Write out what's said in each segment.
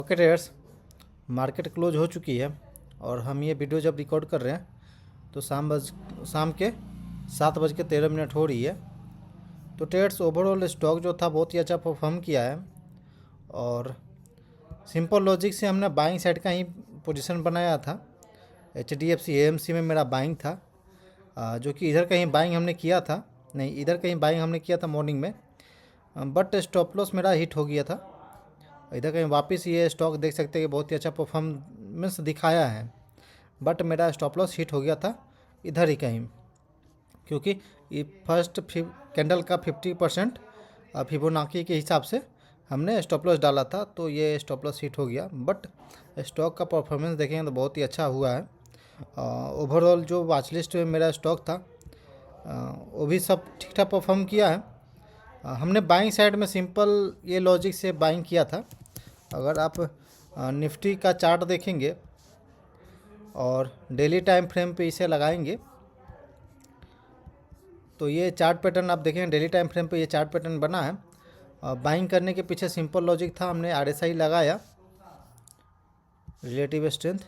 Okay traders, market close हो चुकी है और हम ये वीडियो जब रिकॉर्ड कर रहे हैं तो शाम के 7:13 हो रही है। तो ट्रेडर्स, ओवरऑल स्टॉक जो था बहुत ही अच्छा परफॉर्म किया है और सिंपल लॉजिक से हमने बाइंग साइड का ही पोजीशन बनाया था। HDFC AMC में मेरा बाइंग था, जो कि इधर कहीं बाइंग हमने किया था, नहीं इधर कहीं बाइंग हमने किया था मॉर्निंग में, बट स्टॉप लॉस मेरा हिट हो गया था। इधर कहीं वापस ये स्टॉक देख सकते हैं कि बहुत ही अच्छा परफॉर्मेंस दिखाया है, बट मेरा स्टॉप लॉस हिट हो गया था इधर ही कहीं, क्योंकि ये फर्स्ट कैंडल का 50% फिबोनाची के हिसाब से हमने स्टॉप लॉस डाला था, तो ये स्टॉप लॉस हिट हो गया। बट स्टॉक का परफॉर्मेंस देखेंगे तो बहुत ही अच्छा हुआ है। ओवरऑल जो वॉच लिस्ट में मेरा स्टॉक था वो भी सब ठीक ठाक परफॉर्म किया है। हमने बाइंग साइड में सिंपल ये लॉजिक से बाइंग किया था। अगर आप निफ्टी का चार्ट देखेंगे और डेली टाइम फ्रेम पे इसे लगाएंगे तो ये चार्ट पैटर्न आप देखेंगे, डेली टाइम फ्रेम पे ये चार्ट पैटर्न बना है। बाइंग करने के पीछे सिंपल लॉजिक था, हमने RSI लगाया, रिलेटिव स्ट्रेंथ।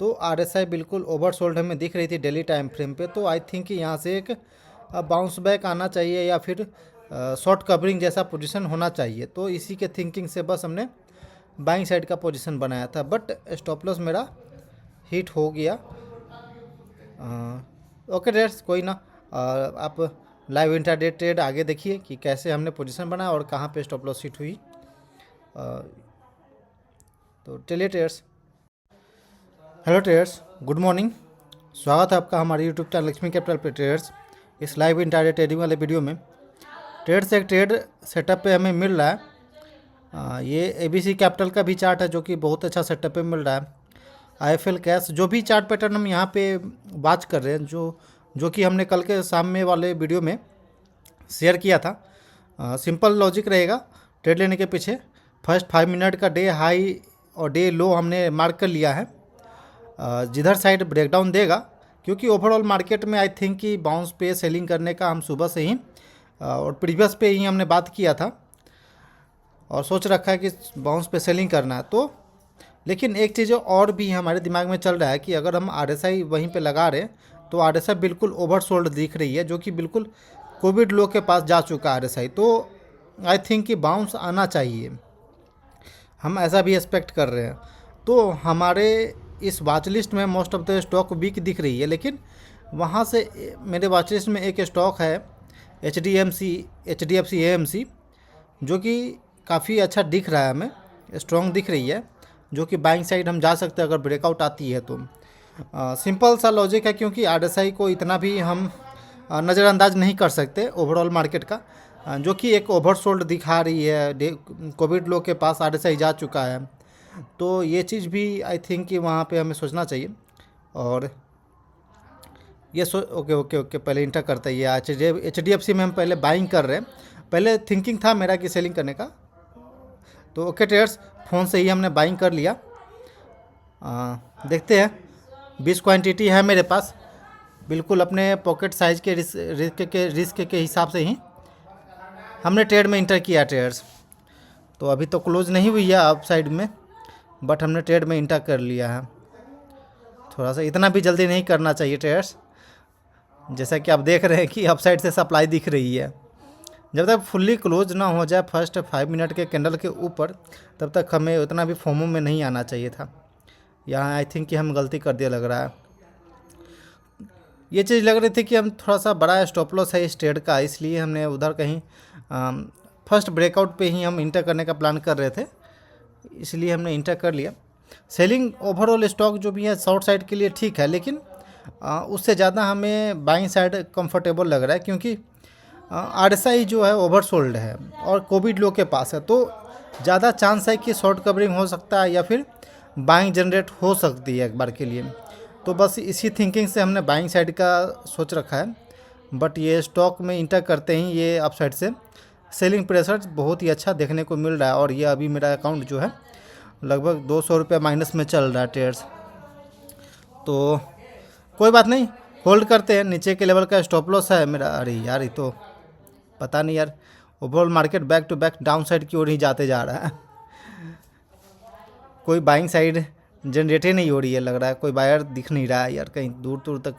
तो RSI बिल्कुल ओवरसोल्ड हमें दिख रही थी डेली टाइम फ्रेम पे, तो आई थिंक यहाँ से एक बाउंस बैक आना चाहिए या फिर शॉर्ट कवरिंग जैसा पोजीशन होना चाहिए। तो इसी के थिंकिंग से बस हमने बाइंग साइड का पोजीशन बनाया था, बट स्टॉप लॉस मेरा हिट हो गया। ओके डेट्स, कोई ना, आप लाइव इंट्राडे ट्रेड आगे देखिए कि कैसे हमने पोजीशन बनाया और कहाँ पे स्टॉप लॉस हिट हुई। तो चलिए traders, hello traders, good morning. स्वागत है आपका हमारे यूट्यूब चैनल लक्ष्मी कैपिटल पे ट्रेडर्स। इस लाइव इंट्राडे ट्रेडिंग वाले वीडियो में ट्रेड्स एक ट्रेड सेटअप पे हमें मिल रहा है। ये ABC कैपिटल का भी चार्ट है जो कि बहुत अच्छा सेटअप पे मिल रहा है। IFL कैश, जो भी चार्ट पैटर्न हम यहाँ पे बात कर रहे हैं, जो कि हमने कल के शाम में वाले वीडियो में शेयर किया था। सिंपल लॉजिक रहेगा ट्रेड लेने के पीछे। फर्स्ट 5 मिनट का डे हाई और डे लो हमने मार्क कर लिया है। जिधर साइड ब्रेकडाउन देगा, क्योंकि ओवरऑल मार्केट में आई थिंक कि बाउंस पे सेलिंग करने का हम सुबह से ही और प्रीवियस पे ही हमने बात किया था और सोच रखा है कि बाउंस पे सेलिंग करना है। तो लेकिन एक चीज़ और भी हमारे दिमाग में चल रहा है कि अगर हम RSI वहीं पे लगा रहे हैं तो RSI बिल्कुल ओवरसोल्ड दिख रही है, जो कि बिल्कुल कोविड लो के पास जा चुका है RSI। तो आई थिंक कि बाउंस आना चाहिए, हम ऐसा भी एक्सपेक्ट कर रहे हैं। तो हमारे इस वॉच लिस्ट में most of the stock weak दिख रही है, लेकिन वहाँ से मेरे वॉच लिस्ट में एक स्टॉक है HDFC AMC, जो कि काफ़ी अच्छा दिख रहा है, हमें स्ट्रॉन्ग दिख रही है, जो कि बाइंग साइड हम जा सकते हैं अगर ब्रेकआउट आती है तो। सिंपल सा लॉजिक है, क्योंकि RSI को इतना भी हम नज़रअंदाज नहीं कर सकते ओवरऑल मार्केट का, जो कि एक ओवरसोल्ड दिखा रही है। कोविड लो के पास RSI जा चुका है, तो ये चीज़ भी आई थिंक कि वहाँ पे हमें सोचना चाहिए। और ये ओके ओके ओके, पहले इंटर करते हैं। ये HDFC में हम पहले बाइंग कर रहे हैं, पहले थिंकिंग था मेरा कि सेलिंग करने का। तो ओके ट्रेडर्स, फ़ोन से ही हमने बाइंग कर लिया। देखते हैं, 20 क्वांटिटी है मेरे पास, बिल्कुल अपने पॉकेट साइज के रिस्क के हिसाब से ही हमने ट्रेड में इंटर किया ट्रेडर्स। तो अभी तो क्लोज नहीं हुई है अप साइड में, बट हमने ट्रेड में इंटर कर लिया है। थोड़ा सा इतना भी जल्दी नहीं करना चाहिए ट्रेडर्स, जैसा कि आप देख रहे हैं कि अप साइड से सप्लाई दिख रही है। जब तक फुल्ली क्लोज ना हो जाए फर्स्ट 5 मिनट के कैंडल के ऊपर, तब तक हमें उतना भी फोमो में नहीं आना चाहिए था। यहाँ आई थिंक कि हम गलती कर दिया लग रहा है। ये चीज़ लग रही थी कि हम थोड़ा सा बड़ा स्टॉप लॉस है इस ट्रेड का, इसलिए हमने उधर कहीं फर्स्ट ब्रेकआउट पे ही हम इंटर करने का प्लान कर रहे थे, इसलिए हमने इंटर कर लिया। सेलिंग ओवरऑल स्टॉक जो भी है शॉर्ट साइड के लिए ठीक है, लेकिन उससे ज़्यादा हमें बाइंग साइड कंफर्टेबल लग रहा है, क्योंकि RSI जो है ओवरसोल्ड है और कोविड लो के पास है। तो ज़्यादा चांस है कि शॉर्ट कवरिंग हो सकता है या फिर बाइंग जनरेट हो सकती है एक बार के लिए। तो बस इसी थिंकिंग से हमने बाइंग साइड का सोच रखा है, बट ये स्टॉक में इंटर करते ही ये अप साइड से सेलिंग प्रेशर बहुत ही अच्छा देखने को मिल रहा है। और ये अभी मेरा अकाउंट जो है लगभग 200 रुपये माइनस में चल रहा है ट्रेड्स। तो कोई बात नहीं, होल्ड करते हैं। नीचे के लेवल का स्टॉप लॉस है मेरा। अरे यार, ये तो पता नहीं यार, overall market back to back down side की ओर ही जाते जा रहा है। कोई बाइंग साइड जनरेट ही नहीं हो रही है, लग रहा है कोई बायर दिख नहीं रहा है यार कहीं दूर दूर तक।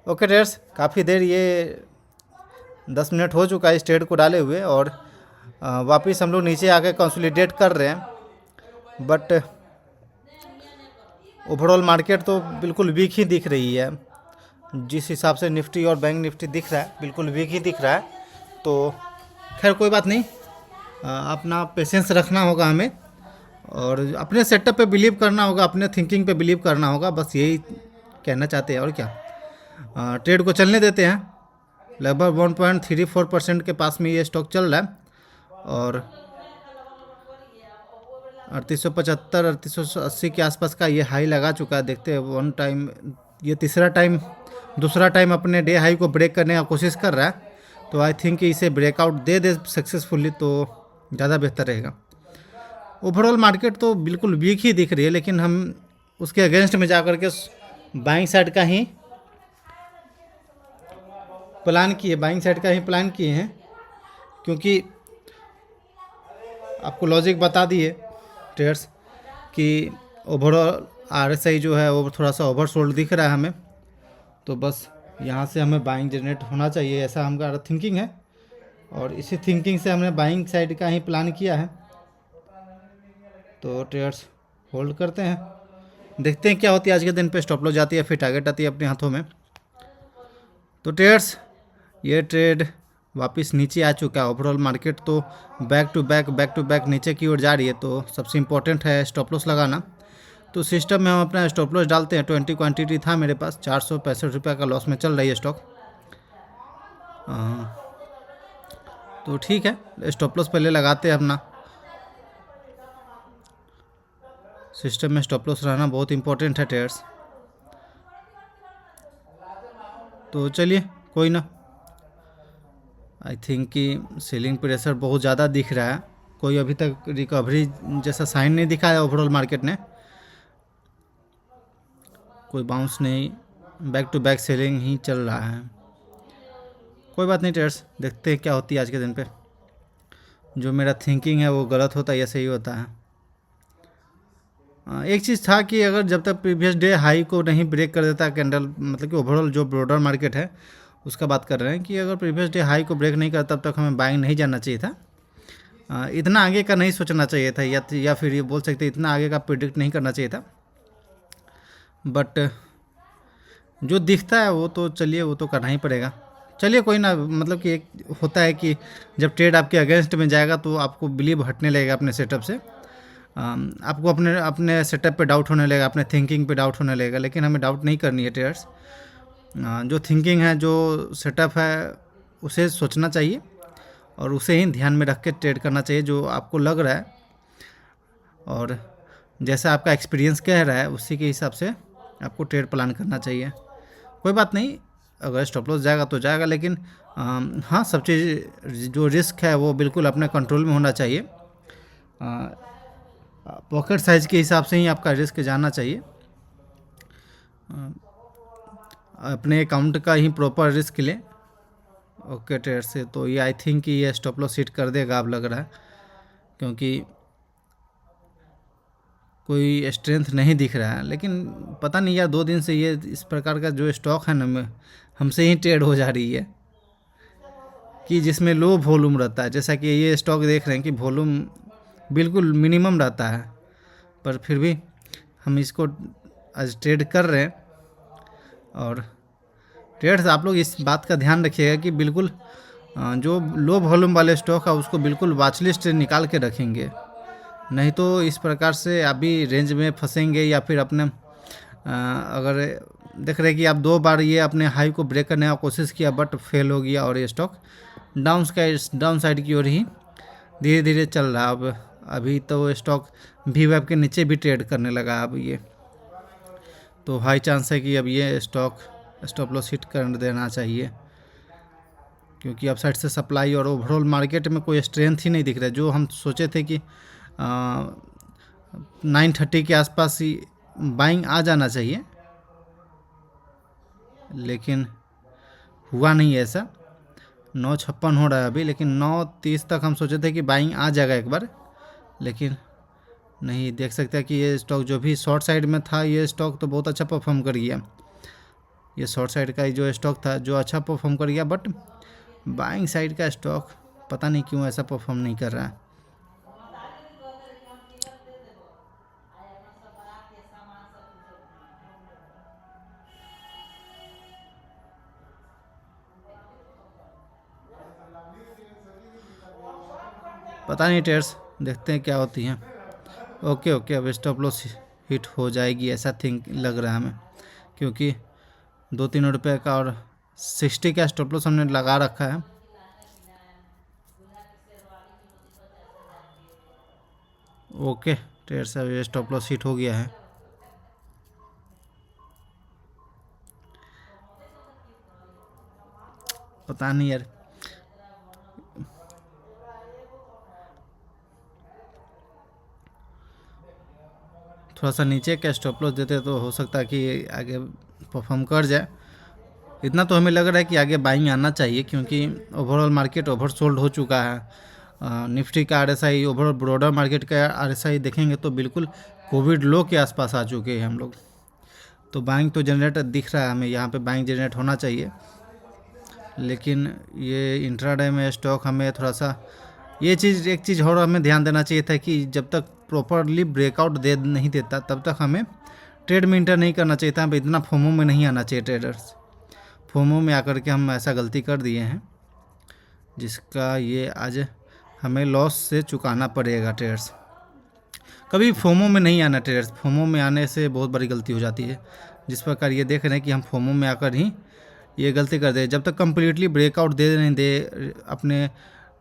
ओके ट्रेडर्स, काफ़ी देर ये 10 मिनट हो चुका है इस ट्रेड को डाले हुए, और वापस हम लोग नीचे आके कंसोलिडेट कर रहे हैं। बट ओवरऑल मार्केट तो बिल्कुल वीक ही दिख रही है। जिस हिसाब से निफ्टी और बैंक निफ्टी दिख रहा है बिल्कुल वीक ही दिख रहा है। तो खैर कोई बात नहीं, अपना पेशेंस रखना होगा हमें, और अपने सेटअप पे बिलीव करना होगा, अपने थिंकिंग पे बिलीव करना होगा, बस यही कहना चाहते हैं और क्या। ट्रेड को चलने देते हैं। लगभग 1.34% के पास में ये स्टॉक चल रहा है, और 3875 3880 के आसपास का ये हाई लगा चुका है। देखते हैं वन टाइम, ये दूसरा टाइम अपने डे हाई को ब्रेक करने का कोशिश कर रहा है। तो आई थिंक इसे ब्रेकआउट दे दे सक्सेसफुली तो ज़्यादा बेहतर रहेगा। ओवरऑल मार्केट तो बिल्कुल वीक ही दिख रही है, लेकिन हम उसके अगेंस्ट में जा कर के बाइंग साइड का ही प्लान किए हैं, क्योंकि आपको लॉजिक बता दिए ट्रेडर्स कि ओवरऑल RSI जो है वो थोड़ा सा ओवरसोल्ड दिख रहा है हमें। तो बस यहाँ से हमें बाइंग जनरेट होना चाहिए, ऐसा हमारा थिंकिंग है, और इसी थिंकिंग से हमने बाइंग साइड का ही प्लान किया है। तो ट्रेडर्स होल्ड करते हैं, देखते हैं क्या होती है आज के दिन पे। स्टॉप लॉस जाती है, फिर टारगेट आती है अपने हाथों में। तो ट्रेडर्स ये ट्रेड वापस नीचे आ चुका है। ओवरऑल मार्केट तो बैक टू बैक नीचे की ओर जा रही है। तो सबसे इम्पोर्टेंट है स्टॉप लॉस लगाना। तो सिस्टम में हम अपना स्टॉप लॉस डालते हैं। 20 क्वांटिटी था मेरे पास, 465 रुपये का लॉस में चल रही है स्टॉक। तो ठीक है, स्टॉप लॉस पहले लगाते हैं अपना। सिस्टम में स्टॉप लॉस रहना बहुत इंपॉर्टेंट है ट्रेडर्स। तो चलिए कोई ना, आई थिंक कि सेलिंग प्रेशर बहुत ज़्यादा दिख रहा है। कोई अभी तक रिकवरी जैसा साइन नहीं दिखा है ओवरऑल मार्केट ने, कोई बाउंस नहीं, बैक टू बैक सेलिंग ही चल रहा है। कोई बात नहीं ट्रेडर्स, देखते हैं क्या होती है आज के दिन पे। जो मेरा थिंकिंग है वो गलत होता है या सही होता है। एक चीज़ था कि अगर जब तक प्रीवियस डे हाई को नहीं ब्रेक कर देता कैंडल, मतलब कि ओवरऑल जो ब्रॉडर मार्केट है उसका बात कर रहे हैं कि अगर प्रीवियस डे हाई को ब्रेक नहीं करता तब तक हमें बाइंग नहीं जाना चाहिए था। इतना आगे का नहीं सोचना चाहिए था, या फिर ये बोल सकते इतना आगे का प्रिडिक्ट नहीं करना चाहिए था। बट जो दिखता है वो तो चलिए वो तो करना ही पड़ेगा। चलिए कोई ना, मतलब कि एक होता है कि जब ट्रेड आपके अगेंस्ट में जाएगा तो आपको बिलीव हटने लगेगा अपने सेटअप से, आपको अपने सेटअप पे डाउट होने लगेगा, अपने थिंकिंग पे डाउट होने लगेगा। लेकिन हमें डाउट नहीं करनी है ट्रेडर्स। जो थिंकिंग है, जो सेटअप है, उसे सोचना चाहिए और उसे ही ध्यान में रख के ट्रेड करना चाहिए जो आपको लग रहा है, और जैसा आपका एक्सपीरियंस कह रहा है उसी के हिसाब से आपको ट्रेड प्लान करना चाहिए। कोई बात नहीं, अगर स्टॉप लॉस जाएगा तो जाएगा, लेकिन हाँ, सब चीज़ जो रिस्क है वो बिल्कुल अपने कंट्रोल में होना चाहिए। पॉकेट साइज के हिसाब से ही आपका रिस्क जाना चाहिए। अपने अकाउंट का ही प्रॉपर रिस्क लें। ओके ट्रेड से तो ये आई थिंक कि ये स्टॉप लॉस हिट कर देगा, अब लग रहा है, क्योंकि कोई स्ट्रेंथ नहीं दिख रहा है। लेकिन पता नहीं यार, 2 दिन से ये इस प्रकार का जो स्टॉक है ना, हमसे ही ट्रेड हो जा रही है, कि जिसमें लो वॉल्यूम रहता है। जैसा कि ये स्टॉक देख रहे हैं कि वॉल्यूम बिल्कुल मिनिमम रहता है, पर फिर भी हम इसको आज ट्रेड कर रहे हैं। और ट्रेड्स आप लोग इस बात का ध्यान रखिएगा कि बिल्कुल जो लो वॉल्यूम वाले स्टॉक है उसको बिल्कुल वॉच लिस्ट से निकाल के रखेंगे, नहीं तो इस प्रकार से अभी रेंज में फंसेंगे। या फिर अपने अगर देख रहे कि आप 2 बार ये अपने हाई को ब्रेक करने का कोशिश किया बट फेल हो गया, और ये स्टॉक डाउन साइड की ओर ही धीरे धीरे चल रहा। अब अभी तो स्टॉक VWAP के नीचे भी ट्रेड करने लगा अब ये, तो हाई चांस है कि अब ये स्टॉक स्टॉप लॉस हिट कर देना चाहिए, क्योंकि अब साइड से सप्लाई और ओवरऑल मार्केट में कोई स्ट्रेंथ ही नहीं दिख रहा है। जो हम सोचे थे कि 930 के आसपास ही बाइंग आ जाना चाहिए, लेकिन हुआ नहीं ऐसा। 956 हो रहा है अभी, लेकिन 930 तक हम सोचे थे कि बाइंग आ जाएगा एक बार, लेकिन नहीं, देख सकते हैं कि ये स्टॉक जो भी शॉर्ट साइड में था, ये स्टॉक तो बहुत अच्छा परफॉर्म कर गया। ये शॉर्ट साइड का जो स्टॉक था जो अच्छा परफॉर्म कर गया, बट बाइंग साइड का स्टॉक पता नहीं क्यों ऐसा परफॉर्म नहीं कर रहा है। पता नहीं ट्रेड्स, देखते हैं क्या होती हैं। ओके ओके, अब स्टॉप लॉस हिट हो जाएगी ऐसा थिंक लग रहा है हमें, क्योंकि 2-3 रुपये का और 60 का स्टॉप लॉस हमने लगा रखा है। ओके ट्रेड्स, अब ये स्टॉप लॉस हिट हो गया है। पता नहीं यार, थोड़ा सा नीचे का स्टॉप लॉस देते तो हो सकता है कि आगे परफॉर्म कर जाए। इतना तो हमें लग रहा है कि आगे बाइंग आना चाहिए, क्योंकि ओवरऑल मार्केट ओवर सोल्ड हो चुका है। निफ्टी का आरएसआई, ओवरऑल ब्रॉडर मार्केट का आरएसआई देखेंगे तो बिल्कुल कोविड लो के आसपास आ चुके हैं हम लोग। तो बाइंग तो जनरेट दिख रहा है हमें, यहाँ पे बाइंग जनरेट होना चाहिए। लेकिन ये इंट्राडे में स्टॉक हमें थोड़ा सा, ये चीज़ एक चीज़ और हमें ध्यान देना चाहिए था कि जब तक प्रॉपरली ब्रेकआउट दे नहीं देता तब तक हमें ट्रेड में इंटर नहीं करना चाहिए था। हमें इतना फोमो में नहीं आना चाहिए। ट्रेडर्स फोमो में आकर के हम ऐसा गलती कर दिए हैं जिसका ये आज हमें लॉस से चुकाना पड़ेगा। ट्रेडर्स कभी फोमो में नहीं आना। ट्रेडर्स फोमो में आने से बहुत बड़ी गलती हो जाती है। जिस प्रकार ये देख रहे हैं कि हम फोमो में आकर ही ये गलती कर दे। जब तक कम्प्लीटली ब्रेकआउट दे नहीं दे, अपने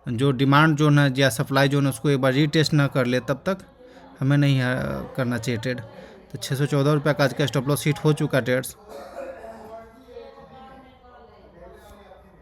जो डिमांड जोन है या सप्लाई जोन है उसको एक बार रीटेस्ट ना कर ले, तब तक हमें नहीं करना चाहिए ट्रेड। तो 614 रुपये का आज का स्टॉप लॉस हिट हो चुका ट्रेड्स।